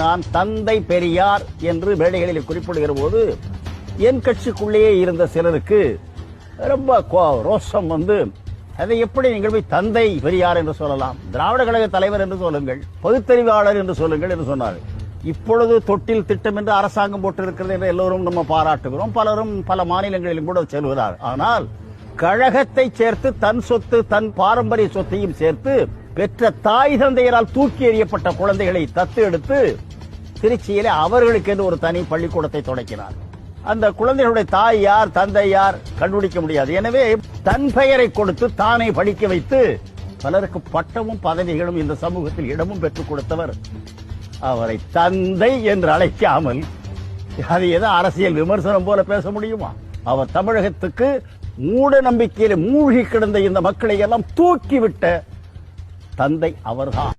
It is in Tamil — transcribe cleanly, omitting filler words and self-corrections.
நான் தந்தை பெரியார் என்று வேலைகளில் குறிப்பிடுகிற போது என் கட்சிக்குள்ளேயே இருந்த சிலருக்கு ரொம்ப ரோஷம் வந்து, அதை எப்படி நீங்கள் போய் தந்தை பெரியார் என்று சொல்லலாம், திராவிட கழக தலைவர் என்று சொல்லுங்கள், பகுத்தறிவாளர் என்று சொல்லுங்கள் என்று சொன்னார். இப்பொழுது தொட்டில் திட்டம் என்று அரசாங்கம் போட்டிருக்கிறது என்று எல்லோரும் நம்ம பாராட்டுகிறோம். பலரும் பல மாநிலங்களிலும் கூட செல்கிறார். ஆனால் கழகத்தை சேர்த்து தன் சொத்து, தன் பாரம்பரிய சொத்தையும் சேர்த்து பெற்ற தாய் தந்தையரால் தூக்கி எறியப்பட்ட குழந்தைகளை தத்து எடுத்து திருச்சியிலே அவர்களுக்கு என்று ஒரு தனி பள்ளிக்கூடத்தை தொடங்கினார். அந்த குழந்தைகளுடைய தாய் யார், தந்தை யார் கண்டுபிடிக்க முடியாது. எனவே தன் பெயரை கொடுத்து தானே படிக்க வைத்து பலருக்கு பட்டமும் பதவிகளும் இந்த சமூகத்தில் இடமும் பெற்றுக் கொடுத்தவர். அவரை தந்தை என்று அழைக்காமல் அது ஏதோ அரசியல் விமர்சனம் போல பேச முடியுமா? அவர் தமிழகத்துக்கு மூட நம்பிக்கையில மூழ்கி கிடந்த இந்த மக்களை எல்லாம் தூக்கிவிட்ட தந்தை அவர்தான்.